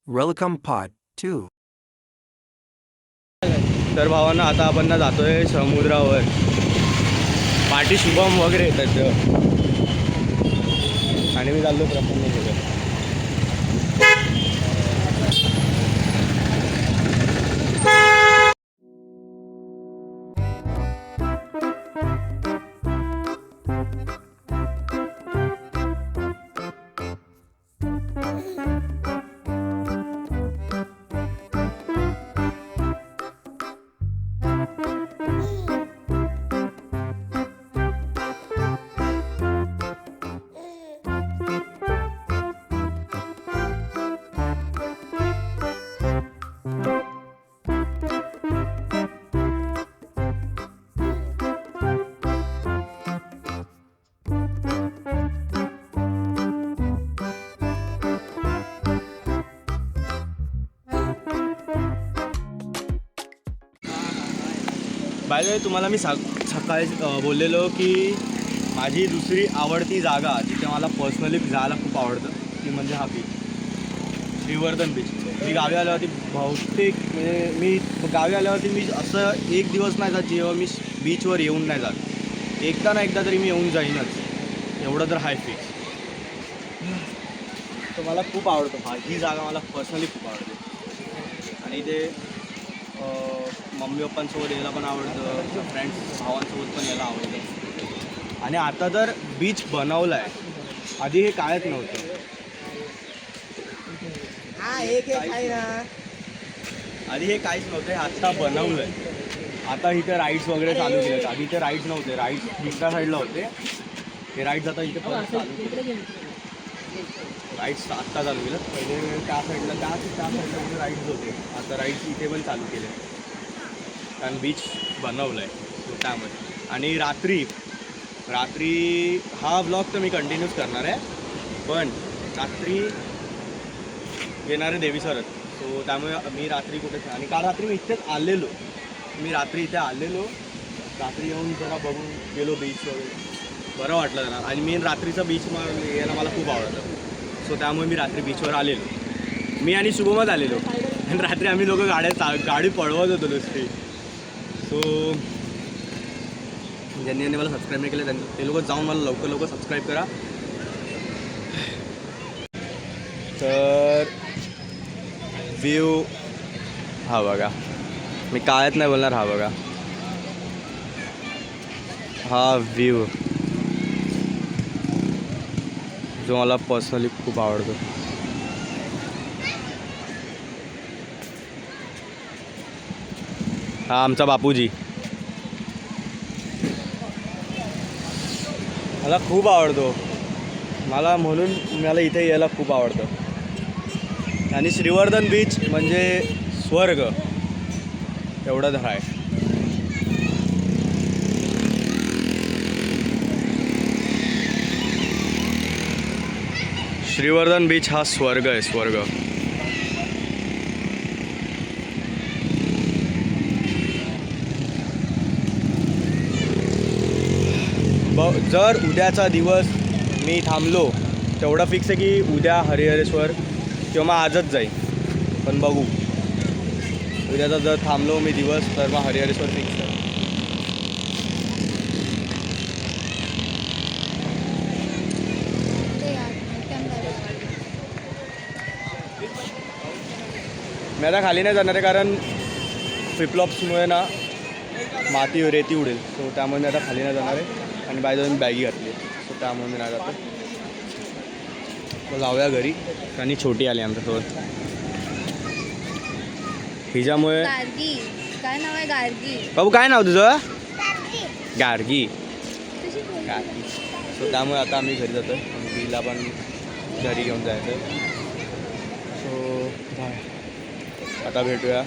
Welcome Part 2. तर भावांना आता आपण ना जातोय समुद्रावर. पाठी शुभम वगैरे येतात आणि मी चाललो प्रसन्न सोबत. बाय द वे तुम्हाला मी सकाळी बोललेलो की माझी दुसरी आवडती जागा जिथे मला पर्सनली जायला खूप आवडतं ती म्हणजे हा बीच, श्रीवर्धन बीच. मी गावी आल्यावरती बहुतेक म्हणजे मी गावी आल्यावरती मी असं एक दिवस नाही जात जेव्हा मी बीचवर येऊन नाही जात. एकदा ना एकदा तरी मी येऊन जाईनच, एवढं तर हाय फिक्स. तर मला खूप आवडतं ही जागा, मला पर्सनली खूप आवडते. आणि ते मम्मी पप्पांसोबत यायला पण आवडतं, फ्रेंड्स भावांसोबत पण यायला आवडतं. आणि आता तर बीच बनवलं आहे, आधी हे कायच नव्हतं. आधी हे काहीच नव्हतं, हे आत्ता बनवलं आहे. आता इथे राईड्स वगैरे चालू केले. आधी इथे राईड्स नव्हते, राईड्स दुसऱ्या साईडला होते. हे राईड्स आता इथे परत चालू केले. राईड्स आत्ता चालू केलं, पहिले त्या साईडला त्या साईडला राईड्स होते, आता राईड्स इथे पण चालू केले कारण बीच बनवलं आहे त्यामध्ये. आणि रात्री हा ब्लॉग तर मी कंटिन्यूच करणार आहे, पण रात्री येणारे देवीसरच. सो त्यामुळे मी रात्री कुठे, आणि काल रात्री मी इथेच आलेलो, रात्री येऊन जरा बघून गेलो बीच वगैरे, बरं वाटलं जरा. आणि मी रात्रीचा बीच यायला मला खूप आवडतं. सो त्यामुळे मी रात्री बीचवर आलेलो, मी आणि शुभमच आलेलो. आणि रात्री आम्ही लोक गाडी पळवत होतो नुसती. सो ज्यांनी मला सबस्क्राईब नाही केलं ते लोक जाऊन मला लवकर सबस्क्राईब करा. तर व्ह्यू हा बघा, मी कायच नाही बोलणार, हा बघा हा व्ह्यू जो मला पर्सनली खूप आवडतो. हा आमचा बापूजी मला खूप आवडतो, मला इथे यायला खूप आवडतं. आणि श्रीवर्धन बीच म्हणजे स्वर्ग, एवढं तर आहे. श्रीवर्धन बीच हा स्वर्ग आहे, स्वर्ग. जर उद्याचा दिवस मी थांबलो, तेवढं फिक्स आहे की उद्या हरिहरेश्वर किंवा मग आजच जाईल, पण बघू. उद्याचा जर थांबलो मी दिवस तर मग हरिहरेश्वर फिक्स आहे. मी आता खाली नाही जाणार आहे कारण फ्लिपफ्लॉप्समुळे ना माती रेती उडेल. सो त्यामुळे मी आता खाली नाही जाणार आहे. आणि बाय मी बॅगी घातली, सो त्यामुळे मी नाही जातो. जाऊया घरी, आणि छोटी आली आमच्यासोबत. हिच्यामुळे काय नाव आहे? गार्गी. बाबू काय नाव तुझं? गार्गी. सो त्यामुळे आता आम्ही घरी जातो, तिला पण घरी घेऊन जायचं. सो बाय, आता भेटूया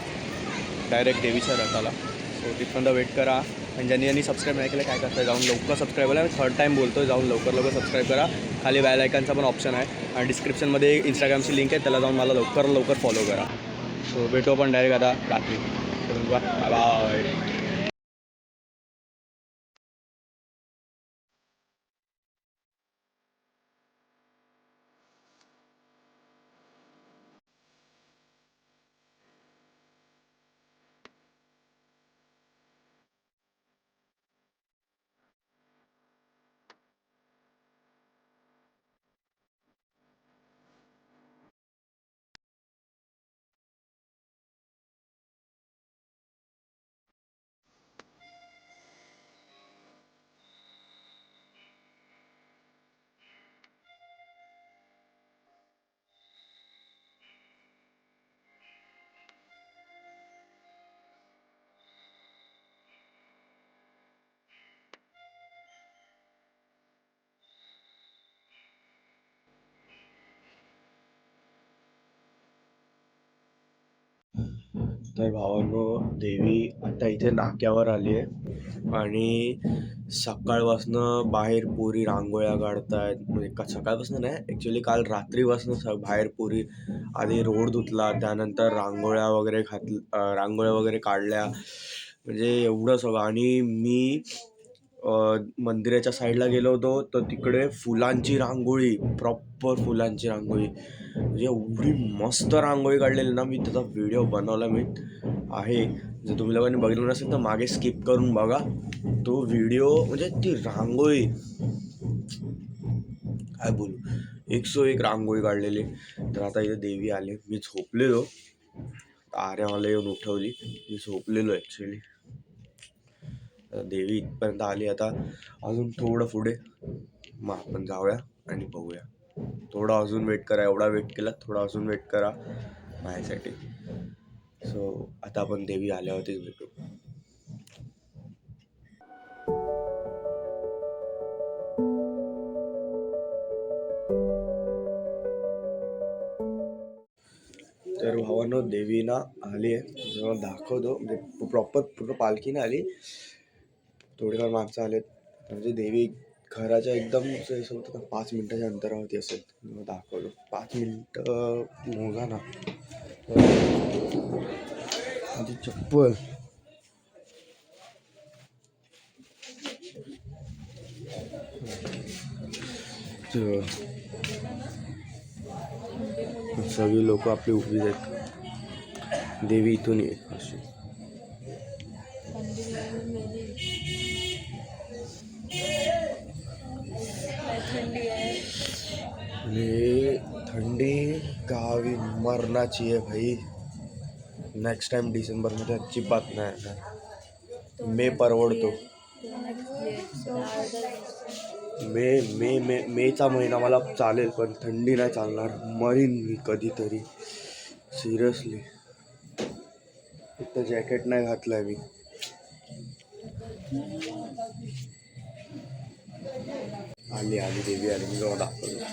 डायरेक्ट देवीच्या रथाला. सो तिथपर्यंत वेट करा. आणि ज्यांनी सबस्क्राईब नाही केलं काय करता, जाऊन लवकर सबस्क्राईब करा. थर्ड टाईम बोलतो, जाऊन लवकर सबस्क्राईब करा. खाली बेल आयकॉनचा पण ऑप्शन आहे, आणि डिस्क्रिप्शनमध्ये इंस्टाग्रामची लिंक आहे, त्याला जाऊन मला लवकर फॉलो करा. सो भेटू आपण डायरेक्ट आता रात्री. Bye bye. तर भावांनो, देवी आता इथे नाक्यावर आली आहे आणि सकाळपासनं बाहेर पोरी रांगोळ्या काढतायत. म्हणजे सकाळपासून नाही, ॲक्च्युली काल रात्रीपासून बाहेर पोरी आधी रोड धुतला, त्यानंतर रांगोळ्या वगैरे काढल्या. म्हणजे एवढं सगळं. आणि मी मंदिराच्या साईडला गेलो होतो तर तिकडे फुलांची रांगोळी, प्रॉपर फुलांची रांगोळी, म्हणजे एवढी मस्त रांगोळी काढलेली ना. मी त्याचा व्हिडिओ बनवला आहे. जर तुम्ही लोकांनी बघितलं नसेल तर मागे स्किप करून बघा तो व्हिडिओ. म्हणजे ती रांगोळी काय बोलू, 101 रांगोळी काढलेली. तर आता इथे देवी आले. मी झोपलेलो, आर्याला येऊन उठवली. मी झोपलेलो ॲक्च्युली. देवी इथपर्यंत आली. आता अजून थोडं पुढे मग आपण जाऊया आणि बघूया. थोडा अजून वेट करा. एवढा वेट केला, थोडा अजून वेट करा माझ्यासाठी. सो आता आपण देवी आल्यावरतीच भेटू. तर भावांनो, देवी ना आली आहे. जेव्हा दाखवतो, म्हणजे प्रॉपर पूर्ण पालखीने आली. थोडेफार माणसं आलेत. म्हणजे देवी घराच्या एकदम 5 मिनिटाच्या अंतरावरती असेल. दाखवतो 5 मिनिटं मोजा ना. माझी चप्पल सगळी लोक आपली उभी आहेत. देवी इथून ये अशी. आणि थंडी गावी मरणाची आहे भाई. नेक्स्ट टाइम डिसेंबरमध्ये अजिबात नाही येणार. मे परवडतो. मेचा महिना मला चालेल, पण थंडी नाही चालणार. मरीन मी कधीतरी, सिरियसली. फक्त जॅकेट नाही घातलंय मी. आली देवी आली. मी जेव्हा दाखवतो.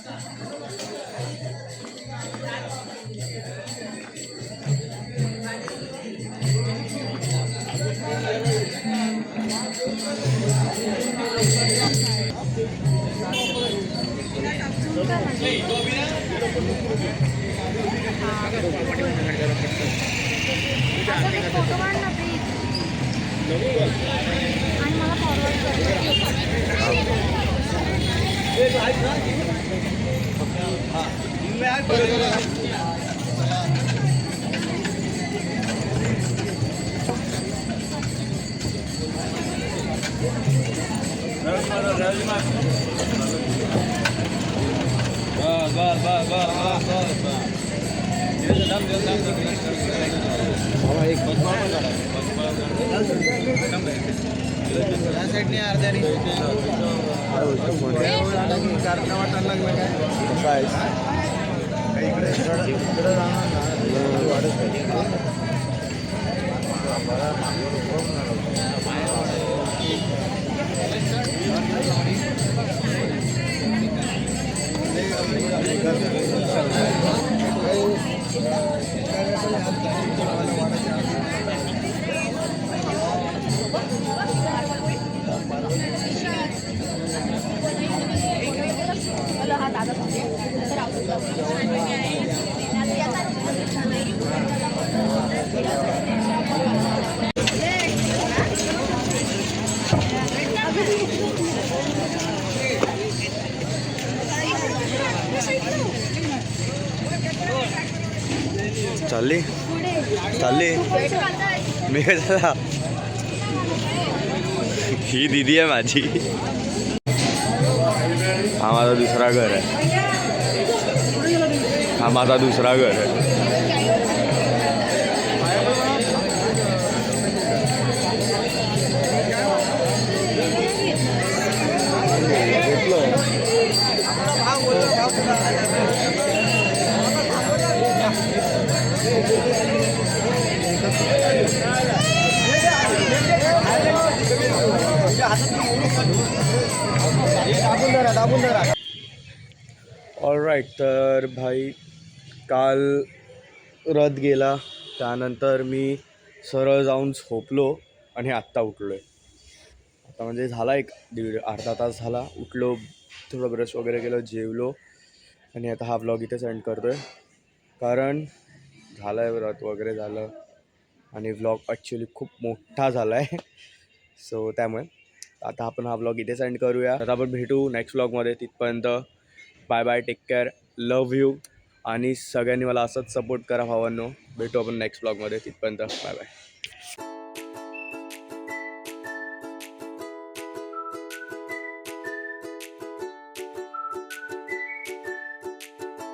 फोटो काढ ना प्लीज आणि मला फॉरवर्ड चालली मी झाला. ही दीदी आहे माझी. हा माझा दुसरा घर आहे. हा माझा दुसरा घर आहे. ऑलराईट. तर भाई, काल रथ गेला. त्यानंतर मी सरळ जाऊन झोपलो आणि आत्ता उठलो आहे. आता म्हणजे झाला एक अर्धा तास झाला. उठलो, थोडं ब्रश वगैरे केलं, जेवलो आणि आता हा व्लॉग इथे सेंड करतो आहे. कारण झालं आहे व्रत वगैरे झालं आणि व्लॉग ॲक्च्युली खूप मोठा झाला आहे. सो त्यामुळे आता आपण हा व्लॉग इथे सेंड करूया. आता आपण भेटू नेक्स्ट व्लॉगमध्ये. तिथपर्यंत bye bye, take care, love you. आणि सगळ्यांनी मला असंच सपोर्ट करा भावांनो. भेटू आपण नेक्स्ट व्लॉगमध्ये. तिथपर्यंत बाय बाय.